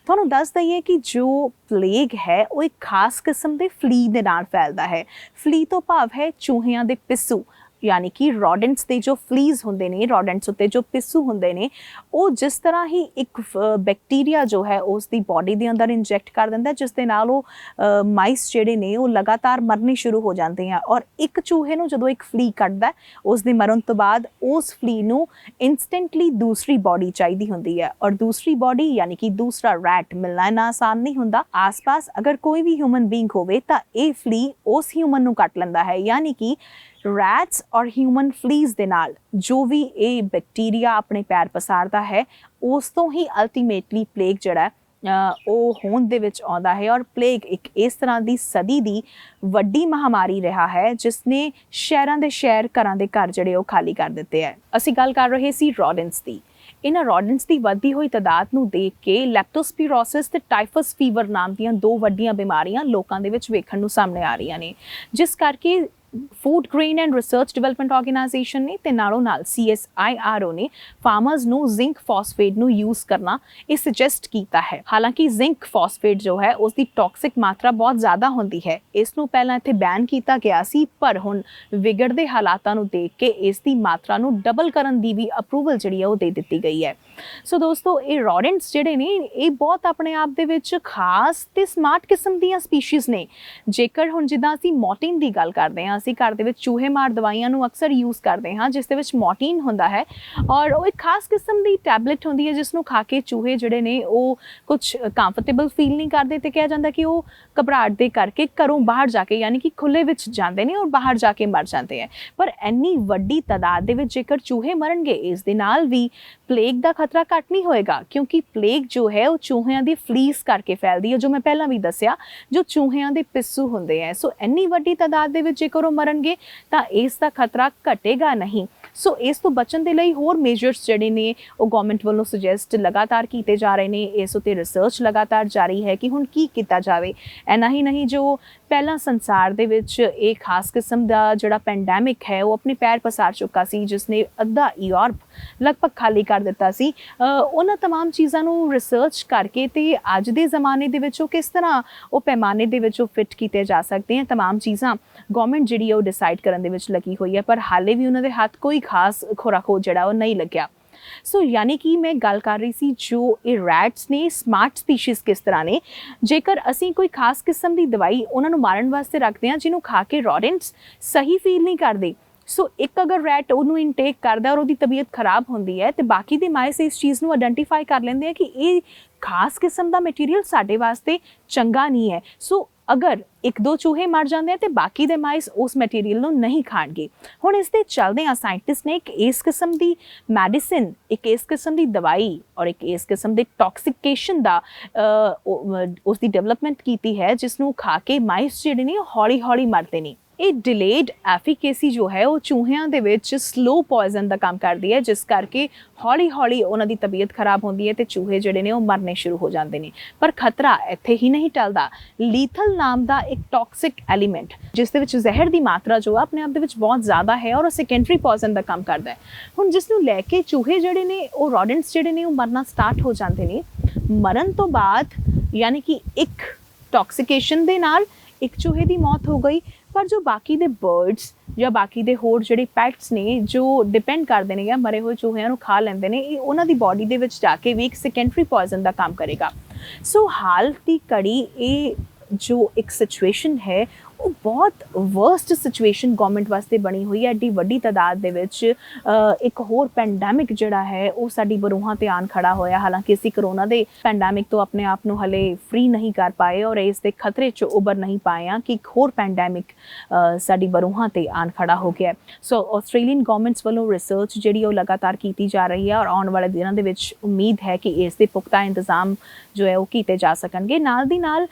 ਤੁਹਾਨੂੰ ਦੱਸ ਦਈਏ ਕਿ ਜੋ ਪਲੇਗ ਹੈ ਉਹ ਇੱਕ ਖਾਸ ਕਿਸਮ ਦੇ ਫਲੀ ਦੇ ਨਾਲ ਫੈਲਦਾ ਹੈ। ਫਲੀ ਤੋਂ ਭਾਵ ਹੈ ਚੂਹਿਆਂ ਦੇ ਪਿੱਸੂ, ਯਾਨੀ ਕਿ ਰੋਡੈਂਟਸ ਦੇ ਜੋ ਫਲੀਜ਼ ਹੁੰਦੇ ਨੇ, ਰੋਡੈਂਟਸ ਉੱਤੇ ਜੋ ਪਿੱਸੂ ਹੁੰਦੇ ਨੇ, ਉਹ ਜਿਸ ਤਰ੍ਹਾਂ ਹੀ ਇੱਕ ਬੈਕਟੀਰੀਆ ਜੋ ਹੈ ਉਸ ਦੀ ਬੋਡੀ ਦੇ ਅੰਦਰ ਇੰਜੈਕਟ ਕਰ ਦਿੰਦਾ, ਜਿਸ ਦੇ ਨਾਲ ਉਹ ਮਾਈਸ ਜਿਹੜੇ ਨੇ ਉਹ ਲਗਾਤਾਰ ਮਰਨੇ ਸ਼ੁਰੂ ਹੋ ਜਾਂਦੇ ਆ। ਔਰ ਇੱਕ ਚੂਹੇ ਨੂੰ ਜਦੋਂ ਇੱਕ ਫਲੀ ਕੱਟਦਾ, ਉਸ ਦੇ ਮਰਨ ਤੋਂ ਬਾਅਦ ਉਸ ਫਲੀ ਨੂੰ ਇੰਸਟੈਂਟਲੀ ਦੂਸਰੀ ਬੋਡੀ ਚਾਹੀਦੀ ਹੁੰਦੀ ਹੈ, ਔਰ ਦੂਸਰੀ ਬੋਡੀ ਯਾਨੀ ਕਿ ਦੂਸਰਾ ਰੈਟ ਮਿਲਣਾ ਇੰਨਾ ਆਸਾਨ ਨਹੀਂ ਹੁੰਦਾ। ਆਸ-ਪਾਸ ਅਗਰ ਕੋਈ ਵੀ ਹਿਊਮਨ ਬੀਇੰਗ ਹੋਵੇ ਤਾਂ ਇਹ ਫਲੀ ਉਸ ਹਿਊਮਨ ਨੂੰ ਕੱਟ ਲੈਂਦਾ ਹੈ, ਯਾਨੀ ਕਿ ਰੈਟਸ ਔਰ ਹਿਊਮਨ ਫਲੀਜ਼ ਦੇ ਨਾਲ ਜੋ ਵੀ ਇਹ ਬੈਕਟੀਰੀਆ ਆਪਣੇ ਪੈਰ ਪਸਾਰਦਾ ਹੈ, ਉਸ ਤੋਂ ਹੀ ਅਲਟੀਮੇਟਲੀ ਪਲੇਗ ਜਿਹੜਾ ਉਹ ਹੋਂਦ ਦੇ ਵਿੱਚ ਆਉਂਦਾ ਹੈ। ਔਰ ਪਲੇਗ ਇੱਕ ਇਸ ਤਰ੍ਹਾਂ ਦੀ ਸਦੀ ਦੀ ਵੱਡੀ ਮਹਾਮਾਰੀ ਰਿਹਾ ਹੈ ਜਿਸ ਨੇ ਸ਼ਹਿਰਾਂ ਦੇ ਸ਼ਹਿਰ, ਘਰਾਂ ਦੇ ਘਰ ਜਿਹੜੇ ਉਹ ਖਾਲੀ ਕਰ ਦਿੱਤੇ ਹੈ। ਅਸੀਂ ਗੱਲ ਕਰ ਰਹੇ ਸੀ ਰੋਡੈਂਟਸ ਦੀ। ਇਹਨਾਂ ਰੋਡੈਂਟਸ ਦੀ ਵੱਧਦੀ ਹੋਈ ਤਾਦਾਦ ਨੂੰ ਦੇਖ ਕੇ ਲੈਪਟੋਸਪੀਰੋਸਿਸ ਤੇ ਟਾਈਫਸ ਫੀਵਰ ਨਾਮ ਦੀਆਂ 2 ਵੱਡੀਆਂ ਬਿਮਾਰੀਆਂ ਲੋਕਾਂ ਦੇ ਵਿੱਚ ਵੇਖਣ ਨੂੰ ਸਾਹਮਣੇ ਆ ਰਹੀਆਂ ਨੇ, ਜਿਸ ਕਰਕੇ food grain and research development organisation ਨੇ ਤੇ ਨਾਲੋਂ ਨਾਲ CSIRO ਨੇ ਫਾਰਮਰਸ ਨੂੰ ਜ਼ਿੰਕ ਫਾਸਫੇਟ ਨੂੰ ਯੂਜ਼ ਕਰਨਾ ਇਹ ਸੁਜੈਸਟ ਕੀਤਾ ਹੈ। ਹਾਲਾਂਕਿ ਜ਼ਿੰਕ ਫਾਸਫੇਟ ਜੋ ਹੈ ਉਸ ਦੀ ਟੌਕਸਿਕ ਮਾਤਰਾ ਬਹੁਤ ਜ਼ਿਆਦਾ ਹੁੰਦੀ ਹੈ। ਇਸ ਨੂੰ ਪਹਿਲਾਂ ਇੱਥੇ ਬੈਨ ਕੀਤਾ ਗਿਆ ਸੀ, ਪਰ ਹੁਣ ਵਿਗੜਦੇ ਹਾਲਾਤਾਂ ਨੂੰ ਦੇਖ ਕੇ ਇਸ ਦੀ ਮਾਤਰਾ ਨੂੰ ਡਬਲ ਕਰਨ ਦੀ ਵੀ ਅਪਰੂਵਲ ਜਿਹੜੀ ਹੈ ਉਹ ਦੇ ਦਿੱਤੀ ਗਈ ਹੈ। ਸੋ ਦੋਸਤੋ, ਇਹ ਰੋਡੈਂਟਸ ਜਿਹੜੇ ਨੇ ਇਹ ਬਹੁਤ ਆਪਣੇ ਆਪ ਦੇ ਵਿੱਚ ਖਾਸ ਤੇ ਸਮਾਰਟ ਕਿਸਮ ਦੀਆਂ ਸਪੀਸ਼ੀਜ਼ ਨੇ। ਜੇਕਰ ਹੁਣ ਜਿੱਦਾਂ ਅਸੀਂ ਮੋਰਟਿਨ ਦੀ ਗੱਲ ਕਰਦੇ ਹਾਂ, ਅਸੀਂ ਘਰ ਦੇ ਵਿੱਚ ਚੂਹੇ ਮਾਰ ਦਵਾਈਆਂ ਨੂੰ ਅਕਸਰ ਯੂਜ਼ ਕਰਦੇ ਹਾਂ ਜਿਸ ਦੇ ਵਿੱਚ ਮੋਰਟਿਨ ਹੁੰਦਾ ਹੈ, ਔਰ ਉਹ ਇੱਕ ਖਾਸ ਕਿਸਮ ਦੀ ਟੈਬਲੇਟ ਹੁੰਦੀ ਹੈ ਜਿਸ ਨੂੰ ਖਾ ਕੇ ਚੂਹੇ ਜਿਹੜੇ ਨੇ ਉਹ ਕੁਝ ਕੰਫਰਟੇਬਲ ਫੀਲ ਨਹੀਂ ਕਰਦੇ ਤੇ ਕਿਹਾ ਜਾਂਦਾ ਕਿ ਉਹ ਘਬਰਾਹਟ ਦੇ ਕਰਕੇ ਘਰੋਂ ਬਾਹਰ ਜਾ ਕੇ, ਯਾਨੀ ਕਿ ਖੁੱਲੇ ਵਿੱਚ ਜਾਂਦੇ ਨੇ ਔਰ ਬਾਹਰ ਜਾ ਕੇ ਮਰ ਜਾਂਦੇ ਹੈ। ਪਰ ਇੰਨੀ ਵੱਡੀ ਤਾਦਾਦ ਦੇ ਵਿੱਚ ਜੇਕਰ ਚੂਹੇ ਮਰਨਗੇ, ਇਸ ਦੇ ਨਾਲ ਵੀ ਪਲੇਗ ਦਾ ਖਤਰਾ ਘੱਟ ਨਹੀਂ ਹੋਏਗਾ, ਕਿਉਂਕਿ ਪਲੇਗ ਜੋ ਹੈ ਉਹ ਚੂਹਿਆਂ ਦੀ ਫਲੀਸ ਕਰਕੇ ਫੈਲਦੀ ਹੈ, ਜੋ ਮੈਂ ਪਹਿਲਾਂ ਵੀ ਦੱਸਿਆ, ਜੋ ਚੂਹਿਆਂ ਦੇ ਪਿੱਸੂ ਹੁੰਦੇ ਹੈ। ਸੋ ਇੰਨੀ ਵੱਡੀ ਤਾਦਾਦ ਦੇ ਵਿੱਚ ਜੇਕਰ ਉਹ ਮਰਨਗੇ ਤਾਂ ਇਸ ਦਾ ਖਤਰਾ ਘਟੇਗਾ ਨਹੀਂ। ਸੋ ਇਸ ਤੋਂ ਬਚਣ ਦੇ ਲਈ ਹੋਰ ਮੇਜਰਸ ਜਿਹੜੇ ਨੇ ਉਹ ਗਵਰਨਮੈਂਟ ਵੱਲੋਂ ਸੁਜੈਸਟ ਲਗਾਤਾਰ ਕੀਤੇ ਜਾ ਰਹੇ ਨੇ। ਇਸ ਉੱਤੇ ਰਿਸਰਚ ਲਗਾਤਾਰ ਜਾਰੀ ਹੈ ਕਿ ਹੁਣ ਕੀ ਕੀਤਾ ਜਾਵੇ। ਇੰਨਾ ਹੀ ਨਹੀਂ, ਜੋ ਪਹਿਲਾਂ ਸੰਸਾਰ ਦੇ ਵਿੱਚ ਇਹ ਖਾਸ ਕਿਸਮ ਦਾ ਜਿਹੜਾ ਪੈਂਡੈਮਿਕ ਹੈ ਉਹ ਆਪਣੇ ਪੈਰ ਪਸਾਰ ਚੁੱਕਾ ਸੀ, ਜਿਸ ਨੇ ਅੱਧਾ ਯੂਰਪ ਲਗਭਗ ਖਾਲੀ ਕਰ ਦਿੱਤਾ ਸੀ, ਉਹਨਾਂ तमाम ਚੀਜ਼ਾਂ ਨੂੰ ਰਿਸਰਚ ਕਰਕੇ ਤੇ ਅੱਜ ਦੇ ਜ਼ਮਾਨੇ ਦੇ ਵਿੱਚ ਉਹ ਕਿਸ ਤਰ੍ਹਾਂ ਉਹ ਪੈਮਾਨੇ ਦੇ ਵਿੱਚ ਉਹ ਫਿੱਟ ਕੀਤੇ ਜਾ ਸਕਦੇ हैं, तमाम ਚੀਜ਼ਾਂ ਗਵਰਨਮੈਂਟ ਜਿਹੜੀ ਉਹ ਡਿਸਾਈਡ ਕਰਨ ਦੇ ਵਿੱਚ ਲੱਗੀ ਹੋਈ ਹੈ। ਪਰ ਹਾਲੇ ਵੀ ਉਹਨਾਂ ਦੇ ਹੱਥ ਕੋਈ ਖਾਸ ਖੁਰਾਕ ਜਿਹੜਾ ਉਹ ਨਹੀਂ ਲੱਗਿਆ। ਸੋ ਯਾਨੀ ਕਿ ਮੈਂ ਗੱਲ ਕਰ ਰਹੀ ਸੀ ਜੋ ਇਹ ਰੈਟਸ ਨੇ, ਸਮਾਰਟ ਸਪੀਸ਼ੀਜ਼ ਕਿਸ ਤਰ੍ਹਾਂ ਨੇ। ਜੇਕਰ ਅਸੀਂ ਕੋਈ ਖਾਸ ਕਿਸਮ ਦੀ ਦਵਾਈ ਉਹਨਾਂ ਨੂੰ ਮਾਰਨ ਵਾਸਤੇ ਰੱਖਦੇ ਹਾਂ ਜਿਹਨੂੰ ਖਾ ਕੇ ਰੋਡੈਂਟਸ ਸਹੀ ਫੀਲ ਨਹੀਂ ਕਰਦੇ, ਸੋ ਇੱਕ ਅਗਰ ਰੈਟ ਉਹਨੂੰ ਇਨਟੇਕ ਕਰਦਾ ਔਰ ਉਹਦੀ ਤਬੀਅਤ ਖਰਾਬ ਹੁੰਦੀ ਹੈ ਤੇ ਬਾਕੀ ਦੇ ਮਾਈਸ ਇਸ ਚੀਜ਼ ਨੂੰ ਆਇਡੈਂਟੀਫਾਈ ਕਰ ਲੈਂਦੇ ਆ ਕਿ ਇਹ ਖਾਸ ਕਿਸਮ ਦਾ ਮਟੀਰੀਅਲ ਸਾਡੇ ਵਾਸਤੇ ਚੰਗਾ ਨਹੀਂ ਹੈ। ਸੋ ਅਗਰ 1-2 ਚੂਹੇ ਮਰ ਜਾਂਦੇ ਆ ਤੇ ਬਾਕੀ ਦੇ ਮਾਈਸ ਉਸ ਮਟੀਰੀਅਲ ਨੂੰ ਨਹੀਂ ਖਾਣਗੇ। ਹੁਣ ਇਸ ਦੇ ਚੱਲਦੇ ਆ ਸਾਇੰਟਿਸਟ ਨੇ ਇੱਕ ਇਸ ਕਿਸਮ ਦੀ ਮੈਡੀਸਿਨ, ਇੱਕ ਇਸ ਕਿਸਮ ਦੀ ਦਵਾਈ ਔਰ ਇੱਕ ਇਸ ਕਿਸਮ ਦੇ ਟੌਕਸੀਕੇਸ਼ਨ ਦਾ ਉਸ ਦੀ ਡਿਵੈਲਪਮੈਂਟ ਕੀਤੀ ਹੈ ਜਿਸ ਨੂੰ ਖਾ ਕੇ ਮਾਈਸ ਜਿਹੜੇ ਨੇ ਹੌਲੀ ਹੌਲੀ ਮਰਦੇ ਨੇ। ਇਹ ਡਿਲੇਡ ਐਫੀਕੇਸੀ ਜੋ ਹੈ ਉਹ ਚੂਹਿਆਂ ਦੇ ਵਿੱਚ ਸਲੋ ਪੋਇਜ਼ਨ ਦਾ ਕੰਮ ਕਰਦੀ ਹੈ, ਜਿਸ ਕਰਕੇ ਹੌਲੀ ਹੌਲੀ ਉਹਨਾਂ ਦੀ ਤਬੀਅਤ ਖਰਾਬ ਹੁੰਦੀ ਹੈ ਤੇ ਚੂਹੇ ਜਿਹੜੇ ਨੇ ਉਹ ਮਰਨੇ ਸ਼ੁਰੂ ਹੋ ਜਾਂਦੇ ਨੇ। ਪਰ ਖਤਰਾ ਇੱਥੇ ਹੀ ਨਹੀਂ ਟਲਦਾ। ਲੀਥਲ ਨਾਮ ਦਾ ਇੱਕ ਟੌਕਸਿਕ ਐਲੀਮੈਂਟ, ਜਿਸ ਦੇ ਵਿੱਚ ਜ਼ਹਿਰ ਦੀ ਮਾਤਰਾ ਜੋ ਆ ਆਪਣੇ ਆਪ ਦੇ ਵਿੱਚ ਬਹੁਤ ਜ਼ਿਆਦਾ ਹੈ ਔਰ ਉਹ ਸੈਕੰਡਰੀ ਪੋਇਜ਼ਨ ਦਾ ਕੰਮ ਕਰਦਾ ਹੈ। ਹੁਣ ਜਿਸ ਨੂੰ ਲੈ ਕੇ ਚੂਹੇ ਜਿਹੜੇ ਨੇ ਉਹ ਰੋਡੈਂਟਸ ਜਿਹੜੇ ਨੇ ਉਹ ਮਰਨਾ ਸਟਾਰਟ ਹੋ ਜਾਂਦੇ ਨੇ। ਮਰਨ ਤੋਂ ਬਾਅਦ ਯਾਨੀ ਕਿ ਇੱਕ ਟੌਕਸੀਕੇਸ਼ਨ ਦੇ ਨਾਲ ਇੱਕ ਚੂਹੇ ਦੀ ਮੌਤ ਹੋ ਗਈ, ਪਰ ਜੋ ਬਾਕੀ ਦੇ ਬਰਡਸ ਜਾਂ ਬਾਕੀ ਦੇ ਹੋਰ ਜਿਹੜੇ ਪੈਟਸ ਨੇ ਜੋ ਡਿਪੈਂਡ ਕਰਦੇ ਨੇ ਜਾਂ ਮਰੇ ਹੋਏ ਚੂਹਿਆਂ ਨੂੰ ਖਾ ਲੈਂਦੇ ਨੇ, ਇਹ ਉਹਨਾਂ ਦੀ ਬਾਡੀ ਦੇ ਵਿੱਚ ਜਾ ਕੇ ਵੀ ਇੱਕ ਸੈਕੰਡਰੀ ਪੋਇਜ਼ਨ ਦਾ ਕੰਮ ਕਰੇਗਾ। ਸੋ ਹਾਲ ਦੀ ਘੜੀ ਇਹ ਜੋ ਇੱਕ ਸਿਚੁਏਸ਼ਨ ਹੈ ਉਹ ਬਹੁਤ ਵਰਸਟ ਸਿਚੁਏਸ਼ਨ ਗਵਰਨਮੈਂਟ ਵਾਸਤੇ ਬਣੀ ਹੋਈ ਹੈ। ਐਡੀ ਵੱਡੀ ਤਾਦਾਦ ਦੇ ਵਿੱਚ ਇੱਕ ਹੋਰ ਪੈਂਡੈਮਿਕ ਜਿਹੜਾ ਹੈ ਉਹ ਸਾਡੀ ਬਰੂਹਾਂ ਤੇ ਆਣ ਖੜਾ ਹੋਇਆ। ਹਾਲਾਂਕਿ ਅਸੀਂ ਕਰੋਨਾ ਦੇ ਪੈਂਡੈਮਿਕ ਤੋਂ ਆਪਣੇ ਆਪ ਨੂੰ ਹਲੇ ਫ੍ਰੀ ਨਹੀਂ ਕਰ ਪਾਏ ਔਰ ਇਸ ਦੇ ਖਤਰੇ 'ਚ ਉੱਭਰ ਨਹੀਂ ਪਾਏ ਹਾਂ ਕਿ ਇੱਕ ਹੋਰ ਪੈਂਡੈਮਿਕ ਸਾਡੀ ਬਰੂਹਾਂ ਤੇ ਆਣ ਖੜਾ ਹੋ ਗਿਆ। ਸੋ ਆਸਟ੍ਰੇਲੀਅਨ ਗਵਰਨਮੈਂਟਸ ਵੱਲੋਂ ਰਿਸਰਚ ਜਿਹੜੀ ਉਹ ਲਗਾਤਾਰ ਕੀਤੀ ਜਾ ਰਹੀ ਹੈ ਔਰ ਆਉਣ ਵਾਲੇ ਦਿਨਾਂ ਦੇ ਵਿੱਚ ਉਮੀਦ ਹੈ ਕਿ ਇਸ ਦੇ ਪੁਖਤਾ ਇੰਤਜ਼ਾਮ ਜੋ ਹੈ ਉਹ ਕੀਤੇ ਜਾ ਸਕਣਗੇ। ਨਾਲ ਦੀ ਨਾਲ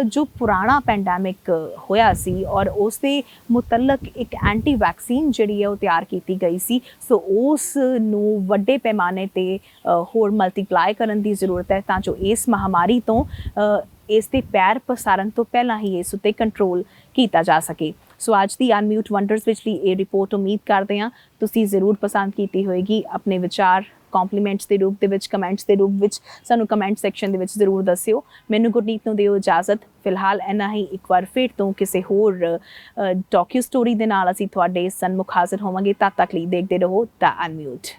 ਜੋ ਪੁਰਾਣਾ ਪੈਂਡੈਮਿਕ ਹੋਇਆ ਸੀ ਔਰ ਉਸ ਦੇ ਮੁਤਲਕ ਇੱਕ ਐਂਟੀ ਵੈਕਸੀਨ ਜਿਹੜੀ ਹੈ ਉਹ ਤਿਆਰ ਕੀਤੀ ਗਈ ਸੀ। ਸੋ ਉਸ ਨੂੰ ਵੱਡੇ ਪੈਮਾਨੇ ਤੇ ਹੋਰ ਮਲਟੀਪਲਾਈ ਕਰਨ ਦੀ ਜ਼ਰੂਰਤ ਹੈ ਤਾਂ ਜੋ ਇਸ ਮਹਾਮਾਰੀ ਤੋਂ ਇਸ ਦੇ ਪੈਰ ਪਸਾਰਨ ਤੋਂ ਪਹਿਲਾਂ ਹੀ ਇਸ ਉੱਤੇ ਕੰਟਰੋਲ ਕੀਤਾ ਜਾ ਸਕੇ। ਸੋ ਅੱਜ ਦੀ ਅਨਮਿਊਟ ਵੰਡਰਸ ਵਿਚਲੀ ਇਹ ਰਿਪੋਰਟ ਉਮੀਦ ਕਰਦੇ ਹਾਂ ਤੁਸੀਂ ਜ਼ਰੂਰ ਪਸੰਦ ਕੀਤੀ ਹੋਏਗੀ। ਆਪਣੇ ਵਿਚਾਰ ਕੰਪਲੀਮੈਂਟਸ ਦੇ ਰੂਪ ਦੇ ਵਿੱਚ, ਕਮੈਂਟਸ ਦੇ ਰੂਪ ਵਿੱਚ ਸਾਨੂੰ ਕਮੈਂਟ ਸੈਕਸ਼ਨ ਦੇ ਵਿੱਚ ਜ਼ਰੂਰ ਦੱਸਿਓ। ਮੈਨੂੰ ਗੁਰਨੀਤ ਨੂੰ ਦਿਓ ਇਜਾਜ਼ਤ। ਫਿਲਹਾਲ ਇੰਨਾ ਹੀ। ਇੱਕ ਵਾਰ ਫਿਰ ਤੋਂ ਕਿਸੇ ਹੋਰ ਡਾਕਿਊ ਸਟੋਰੀ ਦੇ ਨਾਲ ਅਸੀਂ ਤੁਹਾਡੇ ਸਨਮੁਖ ਹਾਜ਼ਰ ਹੋਵਾਂਗੇ। ਤਦ ਤੱਕ ਲਈ ਦੇਖਦੇ ਰਹੋ ਦਾ ਅਨਮਿਊਟ।